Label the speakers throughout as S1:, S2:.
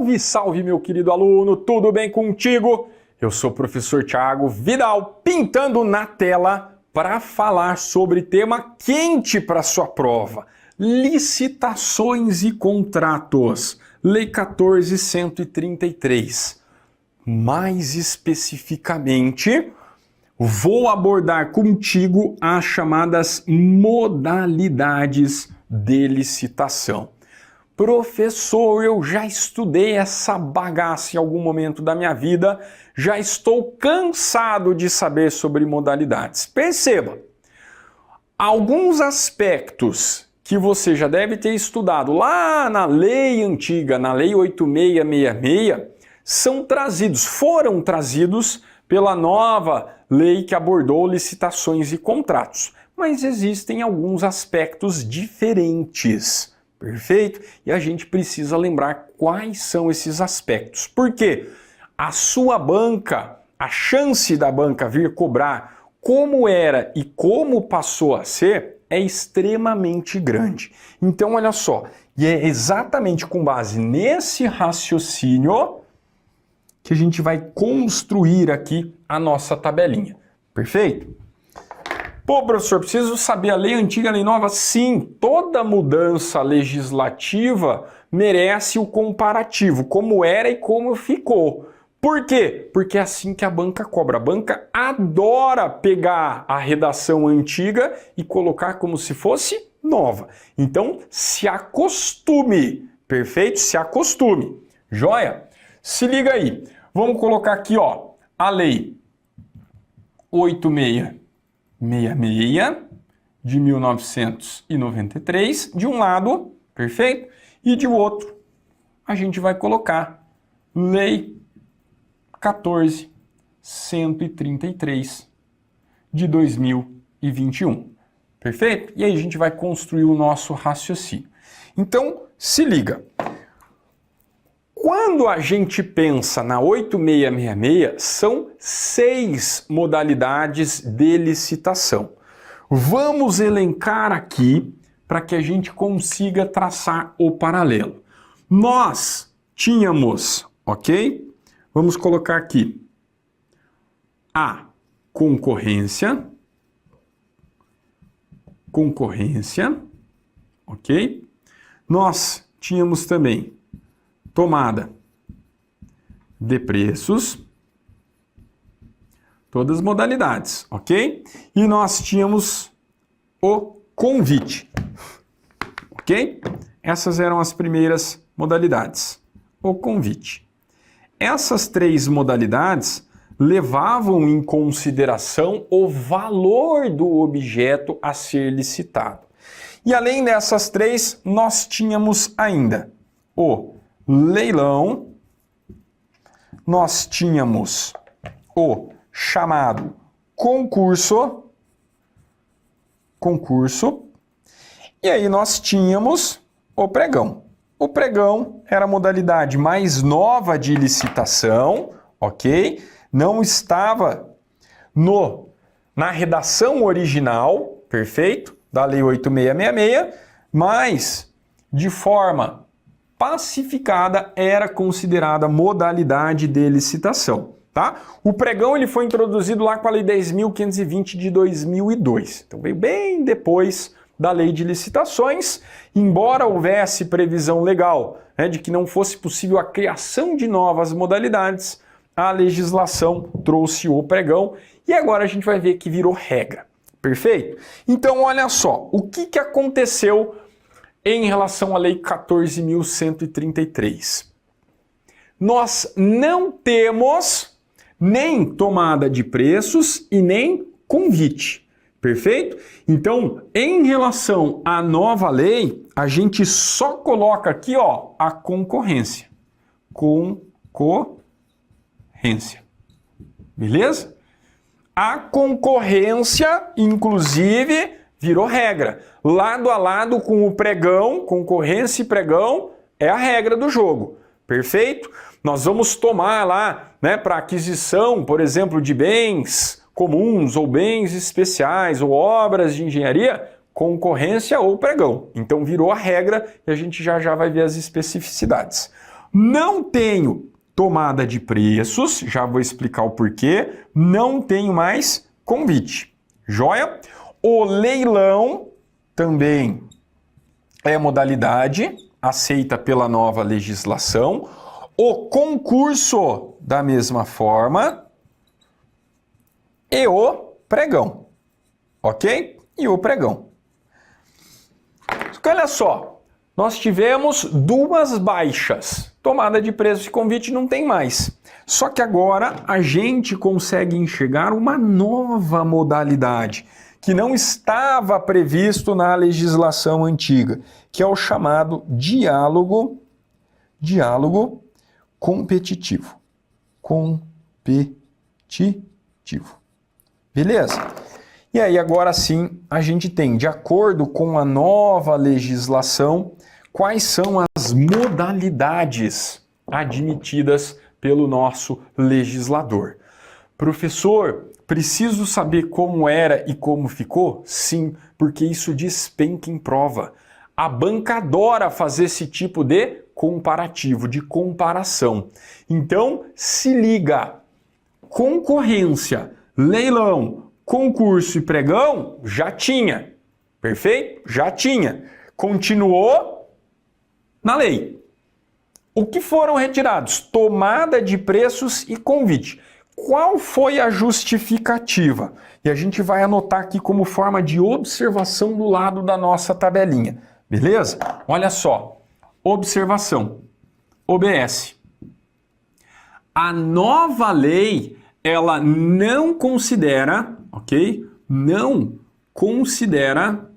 S1: Salve, salve, meu querido aluno, tudo bem contigo? Eu sou o professor Thiago Vidal, pintando na tela para falar sobre tema quente para sua prova: licitações e contratos, Lei 14.133. Mais especificamente, vou abordar contigo as chamadas modalidades de licitação. Professor, eu já estudei essa bagaça em algum momento da minha vida, já estou cansado de saber sobre modalidades. Perceba, alguns aspectos que você já deve ter estudado lá na lei antiga, na Lei 8666, foram trazidos pela nova lei que abordou licitações e contratos. Mas existem alguns aspectos diferentes. Perfeito? E a gente precisa lembrar quais são esses aspectos. Por quê? A sua banca, a chance da banca vir cobrar como era e como passou a ser é extremamente grande. Então, olha só, e é exatamente com base nesse raciocínio que a gente vai construir aqui a nossa tabelinha. Perfeito? Pô, professor, preciso saber a lei antiga, a lei nova? Sim, toda mudança legislativa merece o comparativo, como era e como ficou. Por quê? Porque é assim que a banca cobra. A banca adora pegar a redação antiga e colocar como se fosse nova. Então, se acostume, perfeito? Se acostume. Joia? Se liga aí. Vamos colocar aqui, ó, a lei 8666 de 1993, de um lado, perfeito? E de outro, a gente vai colocar Lei 14.133 de 2021, perfeito? E aí a gente vai construir o nosso raciocínio. Então, se liga. Quando a gente pensa na 8666, são 6 modalidades de licitação. Vamos elencar aqui para que a gente consiga traçar o paralelo. Nós tínhamos, ok? Vamos colocar aqui a concorrência, ok? Nós tínhamos também tomada de preços, todas as modalidades, ok? E nós tínhamos o convite, ok? Essas eram as primeiras modalidades, o convite. Essas 3 modalidades levavam em consideração o valor do objeto a ser licitado. E além dessas 3, nós tínhamos ainda o leilão, nós tínhamos o chamado concurso, e aí nós tínhamos o pregão. O pregão era a modalidade mais nova de licitação, ok? Não estava na redação original, perfeito? Da Lei 8666, mas de forma pacificada era considerada modalidade de licitação, tá? O pregão ele foi introduzido lá com a Lei 10.520 de 2002, então veio bem depois da Lei de Licitações, embora houvesse previsão legal, né, de que não fosse possível a criação de novas modalidades, a legislação trouxe o pregão e agora a gente vai ver que virou regra, perfeito? Então olha só, o que aconteceu em relação à Lei 14.133. Nós não temos nem tomada de preços e nem convite, perfeito? Então, em relação à nova lei, a gente só coloca aqui, ó, a concorrência. Beleza? A concorrência, inclusive, virou regra. Lado a lado com o pregão, concorrência e pregão, é a regra do jogo. Perfeito? Nós vamos tomar lá, né, para aquisição, por exemplo, de bens comuns ou bens especiais ou obras de engenharia, concorrência ou pregão. Então virou a regra e a gente já vai ver as especificidades. Não tenho tomada de preços, já vou explicar o porquê. Não tenho mais convite. Joia? O leilão também é modalidade aceita pela nova legislação. O concurso, da mesma forma. E o pregão. Ok? E o pregão. Olha só, nós tivemos duas baixas. Tomada de preço e convite não tem mais. Só que agora a gente consegue enxergar uma nova modalidade que não estava previsto na legislação antiga, que é o chamado diálogo competitivo. Beleza? E aí agora sim a gente tem, de acordo com a nova legislação, quais são as modalidades admitidas pelo nosso legislador. Professor, preciso saber como era e como ficou? Sim, porque isso despenca em prova. A banca adora fazer esse tipo de comparativo, de comparação. Então, se liga. Concorrência, leilão, concurso e pregão, já tinha. Perfeito? Já tinha. Continuou na lei. O que foram retirados? Tomada de preços e convite. Qual foi a justificativa? E a gente vai anotar aqui como forma de observação do lado da nossa tabelinha. Beleza? Olha só. Observação. OBS. A nova lei, ela não considera, ok? Não considera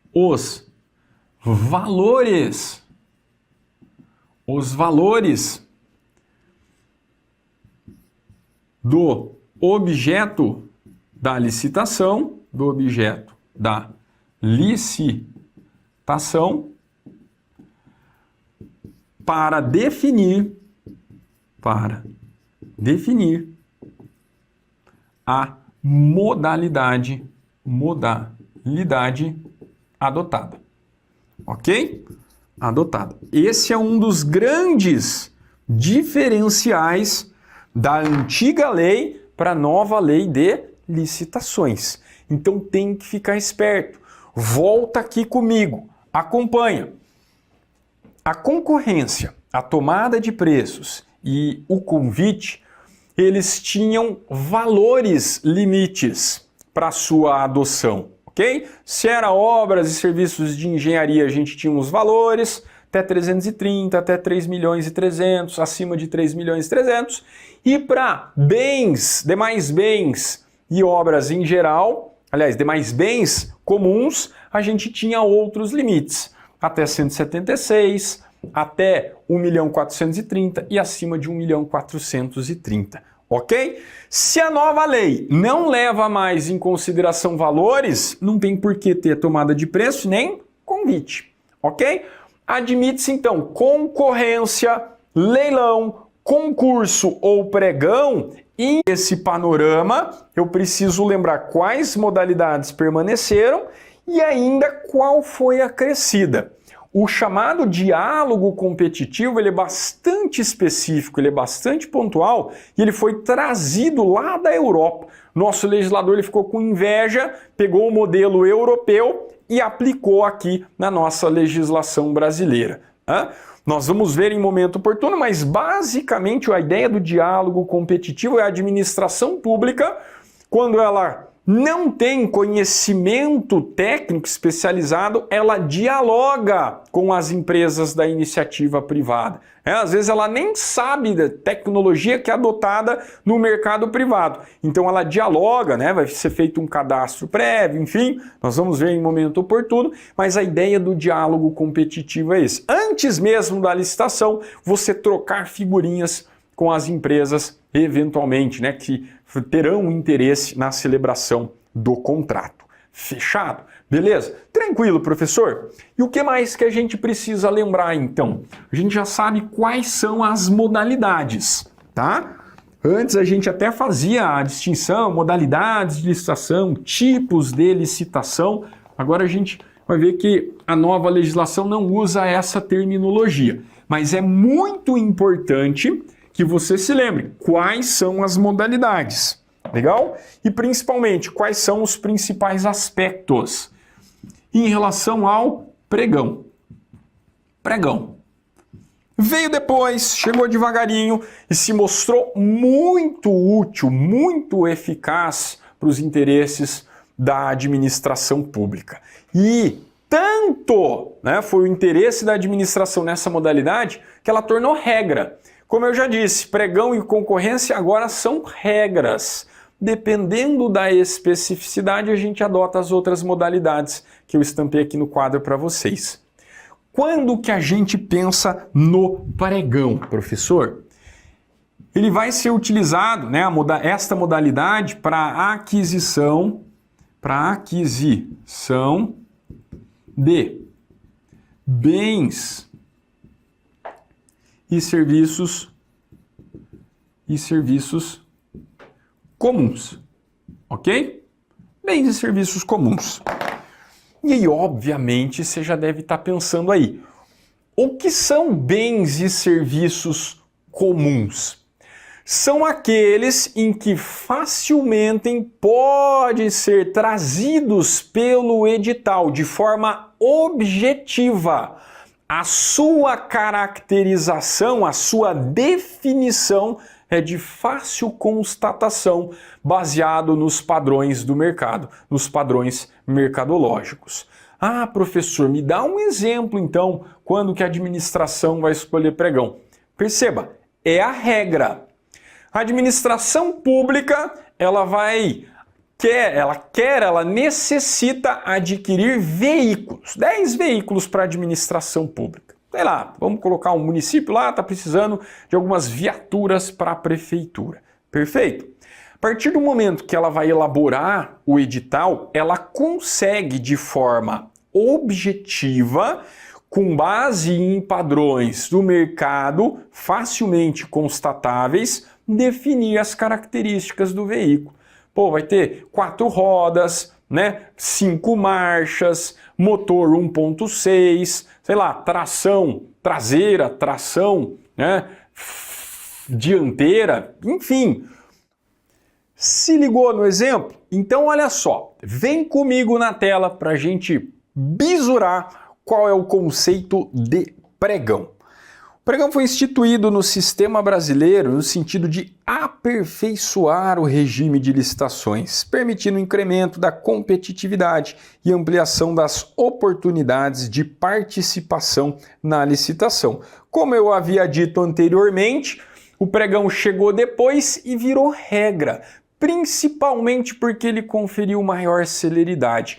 S1: os valores do objeto da licitação, para definir a modalidade adotada. Ok? Adotada. Esse é um dos grandes diferenciais da antiga lei para a nova lei de licitações. Então tem que ficar esperto. Volta aqui comigo. Acompanha. A concorrência, a tomada de preços e o convite, eles tinham valores limites para sua adoção, ok? Se era obras e serviços de engenharia, a gente tinha uns valores, até 330, até 3 milhões e 300, acima de 3 milhões e 300. E para demais bens e obras em geral, aliás, demais bens comuns, a gente tinha outros limites. Até 176, até 1.430.000 e acima de 1.430.000, ok? Se a nova lei não leva mais em consideração valores, não tem por que ter tomada de preço nem convite, ok? Admite-se então concorrência, leilão, concurso ou pregão. E nesse panorama eu preciso lembrar quais modalidades permaneceram e ainda qual foi acrescida. O chamado diálogo competitivo, ele é bastante específico, ele é bastante pontual e ele foi trazido lá da Europa. Nosso legislador ele ficou com inveja, pegou o modelo europeu e aplicou aqui na nossa legislação brasileira. Nós vamos ver em momento oportuno, mas basicamente a ideia do diálogo competitivo é a administração pública, quando ela não tem conhecimento técnico especializado, ela dialoga com as empresas da iniciativa privada. Às vezes ela nem sabe da tecnologia que é adotada no mercado privado. Então ela dialoga, vai ser feito um cadastro prévio, enfim, nós vamos ver em momento oportuno, mas a ideia do diálogo competitivo é esse. Antes mesmo da licitação, você trocar figurinhas com as empresas, eventualmente, que terão interesse na celebração do contrato. Fechado? Beleza? Tranquilo, professor? E o que mais que a gente precisa lembrar, então? A gente já sabe quais são as modalidades, tá? Antes a gente até fazia a distinção, modalidades de licitação, tipos de licitação. Agora a gente vai ver que a nova legislação não usa essa terminologia. Mas é muito importante que você se lembre quais são as modalidades. Legal? E principalmente, quais são os principais aspectos em relação ao pregão. Pregão. Veio depois, chegou devagarinho e se mostrou muito útil, muito eficaz para os interesses da administração pública. E tanto, né, foi o interesse da administração nessa modalidade que ela tornou regra. Como eu já disse, pregão e concorrência agora são regras. Dependendo da especificidade, a gente adota as outras modalidades que eu estampei aqui no quadro para vocês. Quando que a gente pensa no pregão, professor? Ele vai ser utilizado, né, esta modalidade para aquisição de bens e serviços comuns, ok? Bens e serviços comuns. E aí, obviamente, você já deve estar pensando aí, o que são bens e serviços comuns? São aqueles em que facilmente pode ser trazidos pelo edital de forma objetiva. A sua caracterização, a sua definição é de fácil constatação, baseado nos padrões do mercado, nos padrões mercadológicos. Ah, professor, me dá um exemplo então, quando que a administração vai escolher pregão. Perceba, é a regra. A administração pública, ela necessita adquirir veículos, 10 veículos para a administração pública. Sei lá, vamos colocar um município lá, está precisando de algumas viaturas para a prefeitura. Perfeito? A partir do momento que ela vai elaborar o edital, ela consegue de forma objetiva, com base em padrões do mercado facilmente constatáveis, definir as características do veículo. Pô, vai ter 4 rodas, né? 5 marchas, motor 1.6, sei lá, tração traseira, tração, né, dianteira, enfim. Se ligou no exemplo? Então olha só, vem comigo na tela para a gente bisurar qual é o conceito de pregão. O pregão foi instituído no sistema brasileiro no sentido de aperfeiçoar o regime de licitações, permitindo o incremento da competitividade e ampliação das oportunidades de participação na licitação. Como eu havia dito anteriormente, o pregão chegou depois e virou regra, principalmente porque ele conferiu maior celeridade.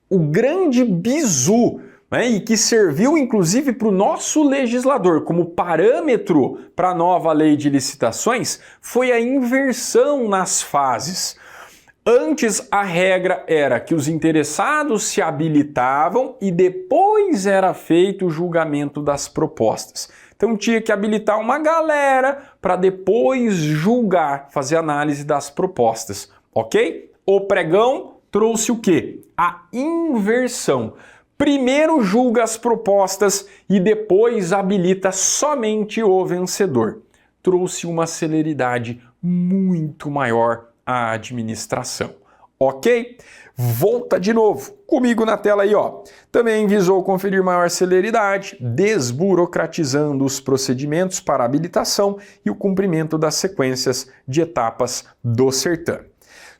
S1: O grande bizu, né, e que serviu inclusive para o nosso legislador como parâmetro para a nova lei de licitações, foi a inversão nas fases. Antes a regra era que os interessados se habilitavam e depois era feito o julgamento das propostas. Então tinha que habilitar uma galera para depois julgar, fazer análise das propostas, ok? O pregão trouxe o quê? A inversão. Primeiro julga as propostas e depois habilita somente o vencedor. Trouxe uma celeridade muito maior à administração. Ok? Volta de novo comigo na tela aí, ó. Também visou conferir maior celeridade, desburocratizando os procedimentos para habilitação e o cumprimento das sequências de etapas do certame.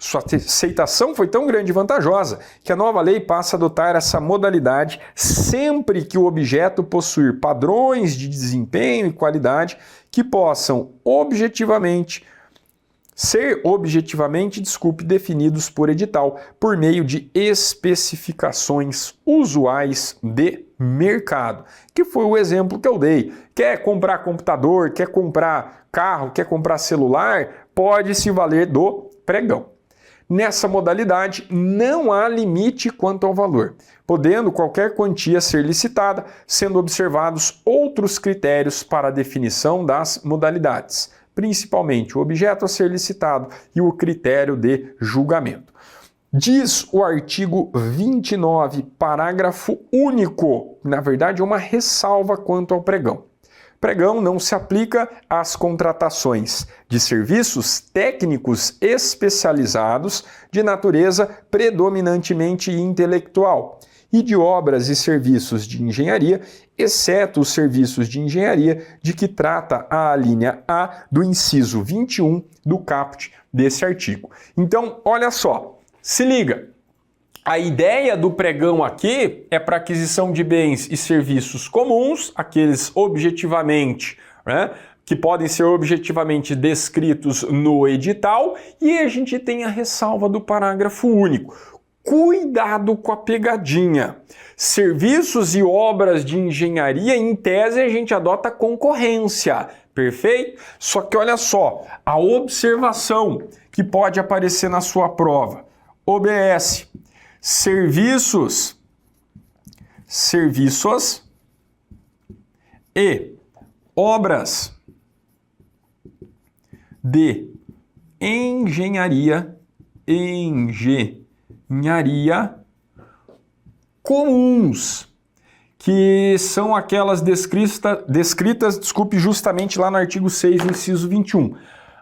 S1: Sua aceitação foi tão grande e vantajosa que a nova lei passa a adotar essa modalidade sempre que o objeto possuir padrões de desempenho e qualidade que possam ser objetivamente definidos por edital por meio de especificações usuais de mercado, que foi o exemplo que eu dei. Quer comprar computador, quer comprar carro, quer comprar celular, pode se valer do pregão. Nessa modalidade, não há limite quanto ao valor, podendo qualquer quantia ser licitada, sendo observados outros critérios para a definição das modalidades, principalmente o objeto a ser licitado e o critério de julgamento. Diz o artigo 29, parágrafo único, na verdade é uma ressalva quanto ao pregão. Pregão não se aplica às contratações de serviços técnicos especializados de natureza predominantemente intelectual e de obras e serviços de engenharia, exceto os serviços de engenharia de que trata a alínea A do inciso 21 do caput desse artigo. Então, olha só, se liga. A ideia do pregão aqui é para aquisição de bens e serviços comuns, aqueles objetivamente, né, que podem ser objetivamente descritos no edital, e a gente tem a ressalva do parágrafo único. Cuidado com a pegadinha. Serviços e obras de engenharia, em tese, a gente adota concorrência, perfeito? Só que olha só, a observação que pode aparecer na sua prova. OBS. Serviços e obras de engenharia comuns, que são aquelas descritas, justamente lá no artigo 6, inciso 21.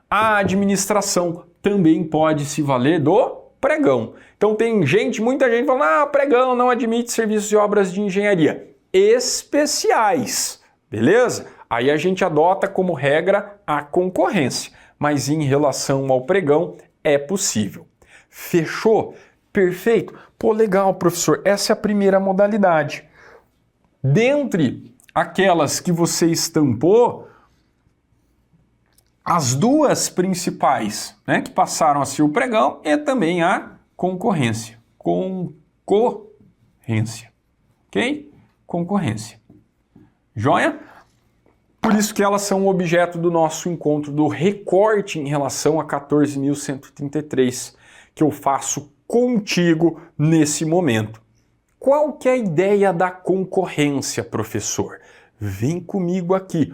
S1: A administração também pode se valer do pregão. Então tem muita gente falando, pregão não admite serviços e obras de engenharia especiais, beleza? Aí a gente adota como regra a concorrência, mas em relação ao pregão é possível. Fechou? Perfeito? Pô, legal, professor, essa é a primeira modalidade. Dentre aquelas que você estampou, as duas principais, né, que passaram a ser o pregão e também a concorrência. Concorrência. Ok? Concorrência. Joia? Por isso que elas são objeto do nosso encontro do recorte em relação a 14.133, que eu faço contigo nesse momento. Qual que é a ideia da concorrência, professor? Vem comigo aqui.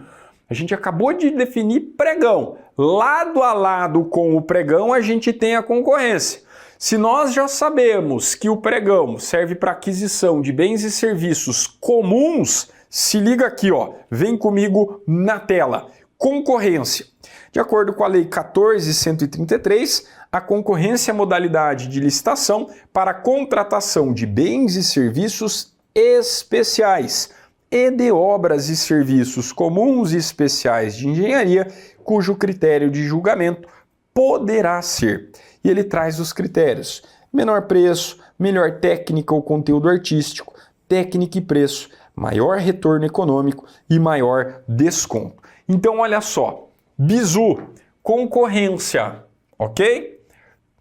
S1: A gente acabou de definir pregão. Lado a lado com o pregão, a gente tem a concorrência. Se nós já sabemos que o pregão serve para aquisição de bens e serviços comuns, se liga aqui, ó, vem comigo na tela. Concorrência. De acordo com a Lei 14.133, a concorrência é a modalidade de licitação para a contratação de bens e serviços especiais e de obras e serviços comuns e especiais de engenharia, cujo critério de julgamento poderá ser. E ele traz os critérios: menor preço, melhor técnica ou conteúdo artístico, técnica e preço, maior retorno econômico e maior desconto. Então, olha só, bizu, concorrência, ok?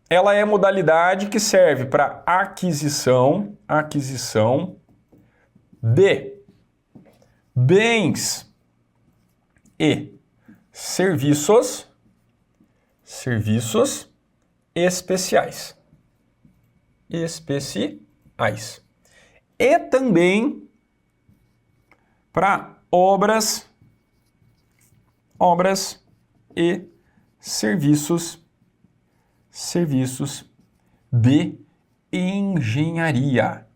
S1: Ela é a modalidade que serve para aquisição de bens e serviços especiais. E também para obras e serviços de engenharia.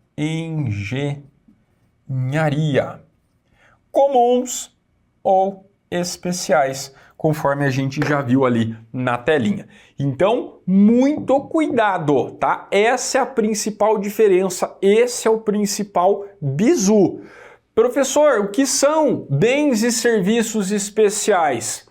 S1: Comuns ou especiais, conforme a gente já viu ali na telinha. Então, muito cuidado, tá? Essa é a principal diferença, esse é o principal bizu. Professor, o que são bens e serviços especiais?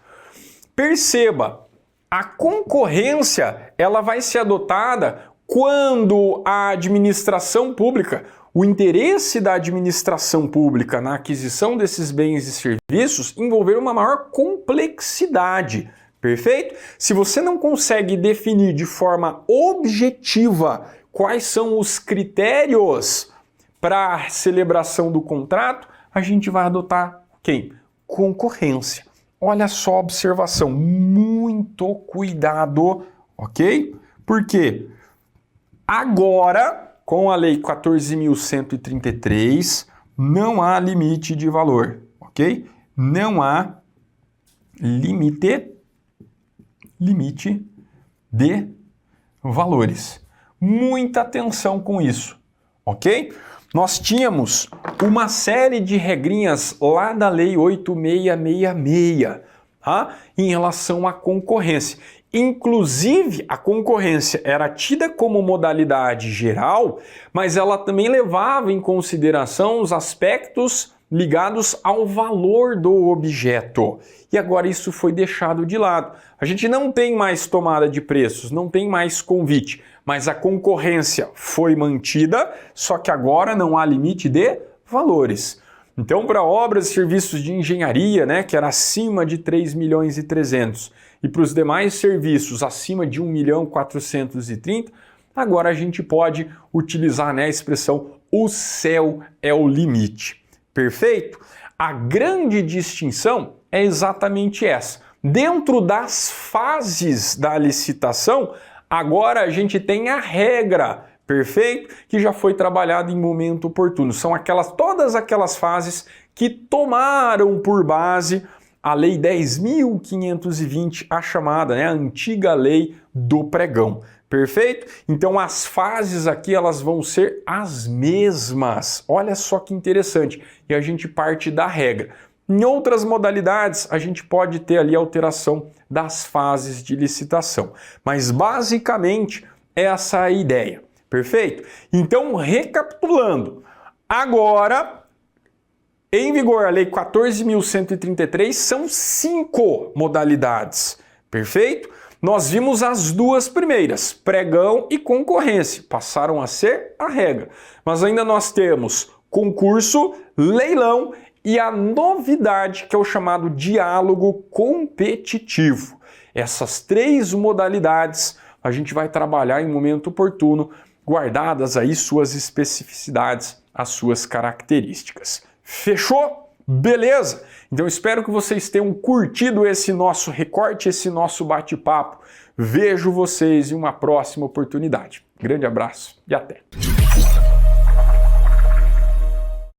S1: Perceba, a concorrência, ela vai ser adotada quando a administração pública, o interesse da administração pública na aquisição desses bens e serviços envolver uma maior complexidade, perfeito? Se você não consegue definir de forma objetiva quais são os critérios para a celebração do contrato, a gente vai adotar quem? Concorrência. Olha só a observação, muito cuidado, ok? Porque agora, com a Lei 14.133, não há limite de valor, ok? Não há limite de valores. Muita atenção com isso, ok? Nós tínhamos uma série de regrinhas lá da Lei 8666, tá? Em relação à concorrência. Inclusive, a concorrência era tida como modalidade geral, mas ela também levava em consideração os aspectos ligados ao valor do objeto. E agora isso foi deixado de lado. A gente não tem mais tomada de preços, não tem mais convite, mas a concorrência foi mantida, só que agora não há limite de valores. Então, para obras e serviços de engenharia, né, que era acima de 3.300.000, e para os demais serviços acima de 1.430.000, agora a gente pode utilizar, né, a expressão "o céu é o limite". Perfeito? A grande distinção é exatamente essa. Dentro das fases da licitação, agora a gente tem a regra, perfeito? Que já foi trabalhada em momento oportuno. São todas aquelas fases que tomaram por base a Lei 10.520, a chamada, né, a antiga Lei do Pregão. Perfeito? Então as fases aqui elas vão ser as mesmas. Olha só que interessante. E a gente parte da regra. Em outras modalidades, a gente pode ter ali a alteração das fases de licitação. Mas basicamente essa é a ideia. Perfeito? Então, recapitulando. Agora, em vigor a Lei 14.133, são 5 modalidades. Perfeito? Nós vimos as duas primeiras, pregão e concorrência, passaram a ser a regra. Mas ainda nós temos concurso, leilão e a novidade que é o chamado diálogo competitivo. Essas 3 modalidades a gente vai trabalhar em momento oportuno, guardadas aí suas especificidades, as suas características. Fechou? Beleza? Então espero que vocês tenham curtido esse nosso recorte, esse nosso bate-papo. Vejo vocês em uma próxima oportunidade. Grande abraço e até!